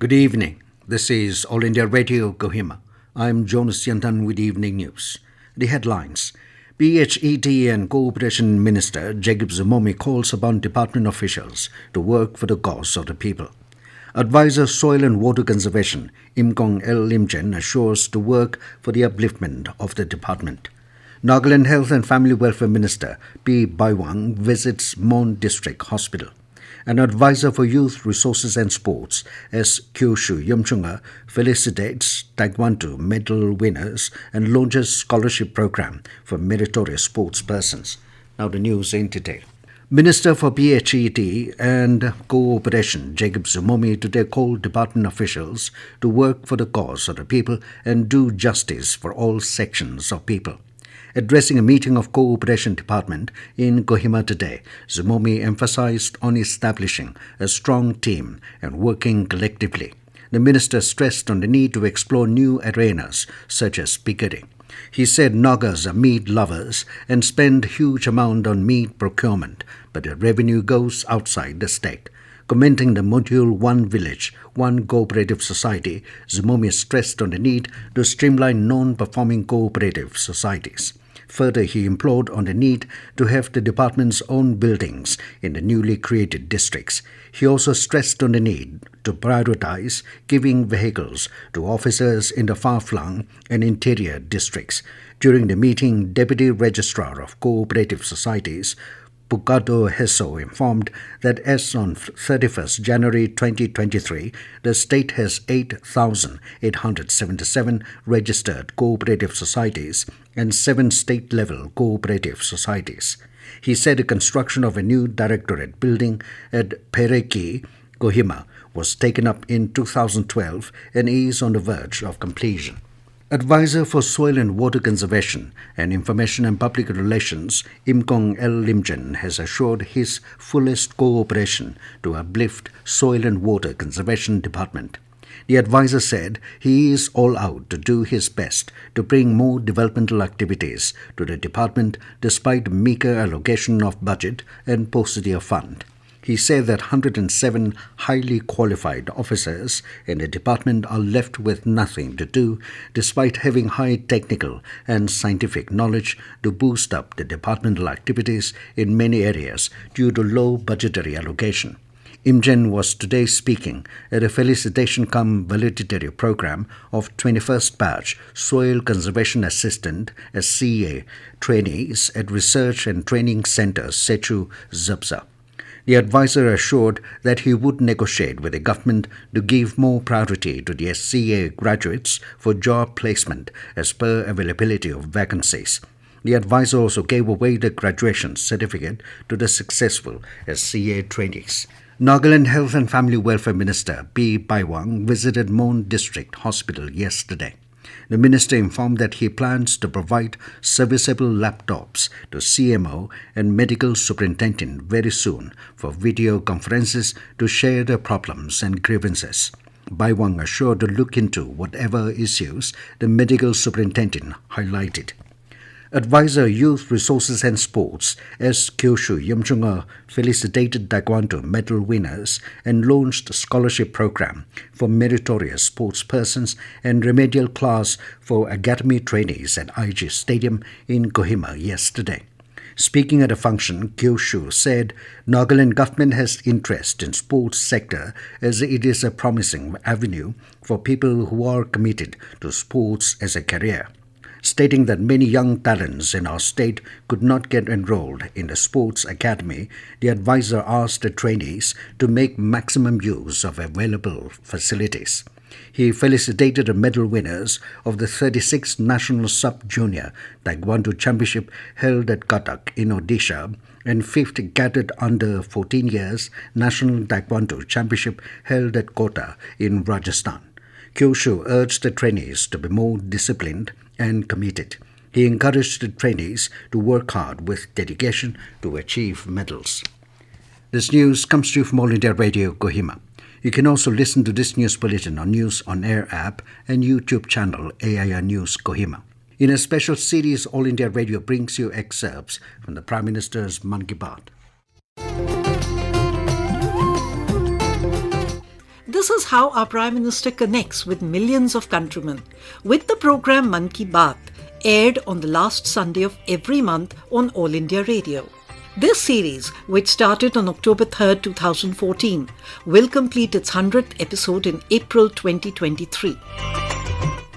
Good evening. This is All India Radio Kohima. I'm Jonas Yantan with Evening News. The headlines. PHED and Cooperation Minister Jacob Zhimomi calls upon department officials to work for the cause of the people. Advisor Soil and Water Conservation Imkong L Imchen assures to work for the upliftment of the department. Nagaland Health and Family Welfare Minister Paiwang visits Mon District Hospital. An advisor for youth resources and sports as Keoshu Yimchunger felicitates taekwondo medal winners and launches scholarship program for meritorious sports persons. Now the news in detail. Minister for PHED and Cooperation Jacob Zhimomi today called department officials to work for the cause of the people and do justice for all sections of people. Addressing a meeting of Cooperation Department in Kohima today, Zhimomi emphasized on establishing a strong team and working collectively. The minister stressed on the need to explore new arenas such as picketing. He said Nagas are meat lovers and spend huge amount on meat procurement, but the revenue goes outside the state. Commenting the module One Village, One Cooperative Society, Zhimomi stressed on the need to streamline non-performing cooperative societies. Further, he implored on the need to have the department's own buildings in the newly created districts. He also stressed on the need to prioritize giving vehicles to officers in the far-flung and interior districts. During the meeting, Deputy Registrar of Cooperative Societies Pukato Heso informed that as on 31st January 2023, the state has 8,877 registered cooperative societies and 7 state-level cooperative societies. He said the construction of a new directorate building at Pereki, Kohima, was taken up in 2012 and is on the verge of completion. Advisor for Soil and Water Conservation and Information and Public Relations, Imkong L Imchen, has assured his fullest cooperation to uplift Soil and Water Conservation Department. The advisor said he is all out to do his best to bring more developmental activities to the department despite meager allocation of budget and paucity of fund. He said that 107 highly qualified officers in the department are left with nothing to do despite having high technical and scientific knowledge to boost up the departmental activities in many areas due to low budgetary allocation. Imchen was today speaking at a felicitation-cum-valedictory program of 21st Batch Soil Conservation Assistant (SCA) trainees at Research and Training Center Sechu Zubsa. The advisor assured that he would negotiate with the government to give more priority to the SCA graduates for job placement as per availability of vacancies. The advisor also gave away the graduation certificate to the successful SCA trainees. Nagaland Health and Family Welfare Minister Paiwang visited Mon District Hospital yesterday. The minister informed that he plans to provide serviceable laptops to CMO and medical superintendent very soon for video conferences to share their problems and grievances. Paiwang assured to look into whatever issues the medical superintendent highlighted. Advisor Youth Resources and Sports as Keoshu Yimchunger felicitated taekwondo medal winners and launched a scholarship program for meritorious sports persons and remedial class for academy trainees at IG Stadium in Kohima yesterday. Speaking at a function, Keoshu said Nagaland government has interest in sports sector as it is a promising avenue for people who are committed to sports as a career. Stating that many young talents in our state could not get enrolled in the sports academy, the advisor asked the trainees to make maximum use of available facilities. He felicitated the medal winners of the 36th National Sub-Junior Taekwondo Championship held at Cuttack in Odisha and 5th Cadet Under 14 Years National Taekwondo Championship held at Kota in Rajasthan. Keoshu urged the trainees to be more disciplined and committed. He encouraged the trainees to work hard with dedication to achieve medals. This news comes to you from All India Radio Kohima. You can also listen to this news bulletin on News on Air app and YouTube channel AIR News Kohima. In a special series, All India Radio brings you excerpts from the Prime Minister's Mann Ki Baat. The This is how our Prime Minister connects with millions of countrymen with the program Mann Ki Baat, aired on the last Sunday of every month on All India Radio. This series, which started on October 3rd, 2014, will complete its 100th episode in April 2023.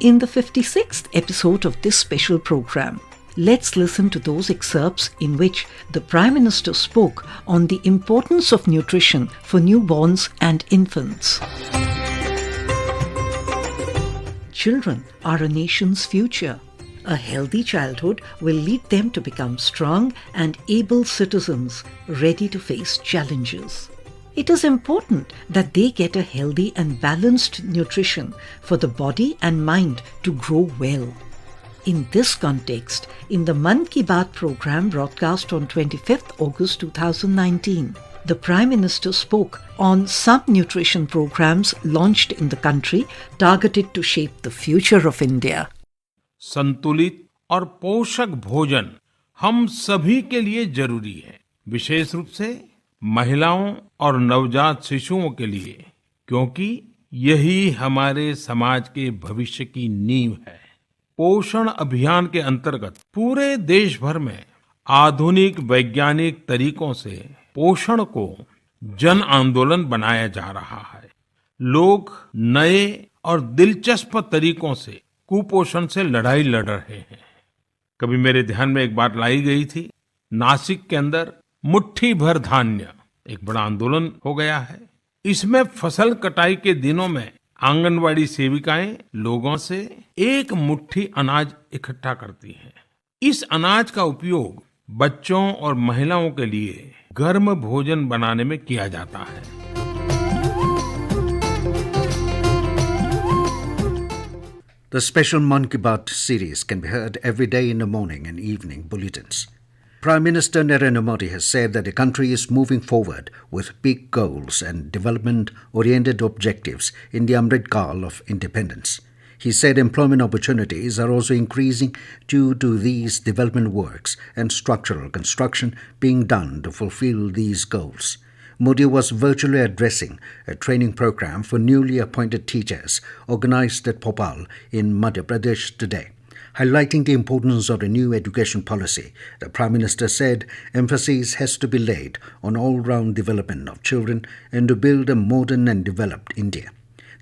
In the 56th episode of this special program, let's listen to those excerpts in which the Prime Minister spoke on the importance of nutrition for newborns and infants. Children are a nation's future. A healthy childhood will lead them to become strong and able citizens ready to face challenges. It is important that they get a healthy and balanced nutrition for the body and mind to grow well. In this context, in the Mann Ki Baat program broadcast on 25th August 2019, the Prime Minister spoke on some nutrition programs launched in the country targeted to shape the future of India. संतुलित और पोषक भोजन हम सभी के लिए जरूरी है, विशेष रूप से महिलाओं और नवजात शिशुओं के लिए, क्योंकि यही हमारे समाज के भविष्य की नींव है। पोषण अभियान के अंतर्गत पूरे देश भर में आधुनिक वैज्ञानिक तरीकों से पोषण को जन आंदोलन बनाया जा रहा है। लोग नए और दिलचस्प तरीकों से कुपोषण से लड़ाई लड़ रहे हैं। कभी मेरे ध्यान में एक बात लाई गई थी, नासिक के अंदर मुट्ठी भर धान्य एक बड़ा आंदोलन हो गया है। इसमें फसल कटाई के दिनों में आंगनवाड़ी सेविकाएं लोगों से एक मुट्ठी अनाज इकट्ठा करती हैं। इस अनाज का उपयोग बच्चों और महिलाओं के लिए गर्म भोजन बनाने में किया जाता है। The special Mann Ki Baat series can be heard every day in the morning and evening bulletins. Prime Minister Narendra Modi has said that the country is moving forward with big goals and development-oriented objectives in the Amrit Kaal of independence. He said employment opportunities are also increasing due to these development works and structural construction being done to fulfill these goals. Modi was virtually addressing a training program for newly appointed teachers organized at Bhopal in Madhya Pradesh today. Highlighting the importance of the new education policy, the Prime Minister said emphasis has to be laid on all-round development of children and to build a modern and developed India.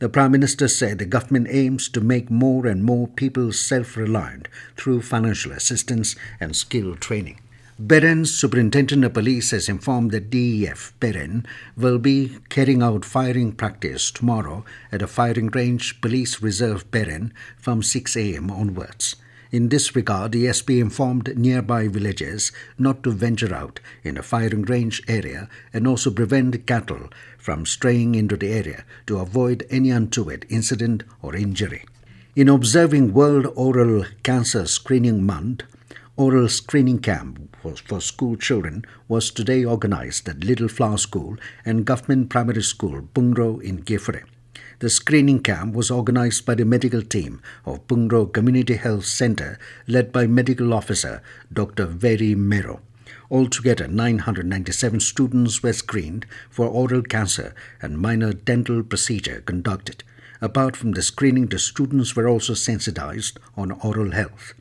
The Prime Minister said the government aims to make more and more people self-reliant through financial assistance and skill training. Beren's Superintendent of Police has informed that DEF Beren will be carrying out firing practice tomorrow at a firing range, Police Reserve Beren, from 6 a.m. onwards. In this regard, the SP informed nearby villages not to venture out in a firing range area and also prevent cattle from straying into the area to avoid any untoward incident or injury. In observing World Oral Cancer Screening Month, oral screening camp for school children was today organized at Little Flower School and Government Primary School, Bungro in Gefre. The screening camp was organized by the medical team of Bungro Community Health Center led by Medical Officer Dr. Veri Mero. Altogether, 997 students were screened for oral cancer and minor dental procedure conducted. Apart from the screening, the students were also sensitized on oral health.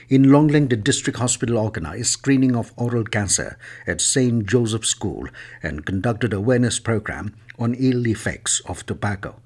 In Longling, the district hospital organized screening of oral cancer at St. Joseph School and conducted awareness program on ill effects of tobacco.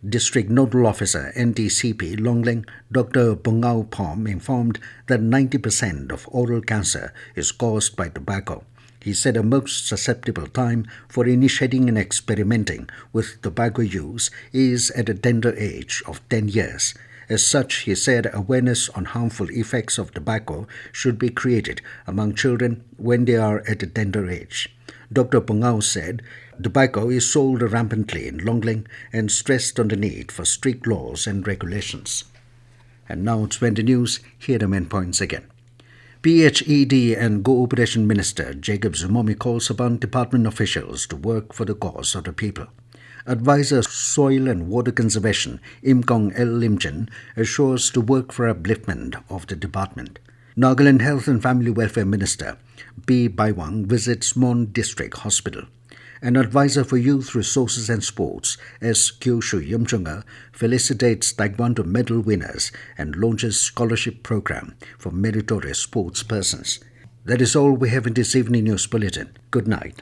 District Nodal Officer NTCP Longling, Dr. Bungao Pom, informed that 90% of oral cancer is caused by tobacco. He said a most susceptible time for initiating and experimenting with tobacco use is at a tender age of 10 years. As such, he said awareness on harmful effects of tobacco should be created among children when they are at a tender age. Dr. Pungao said tobacco is sold rampantly in Longling and stressed on the need for strict laws and regulations. And now it's when the news, here are the main points again. PHED and Cooperation Minister Jacob Zhimomi calls upon department officials to work for the cause of the people. Advisor Soil and Water Conservation Imkong L Imchen assures to work for upliftment of the department. Nagaland Health and Family Welfare Minister B. Paiwang visits Mon District Hospital. An advisor for youth resources and sports, S. Keoshu Yimchunger, felicitates taekwondo medal winners and launches scholarship program for meritorious sports persons. That is all we have in this evening news bulletin. Good night.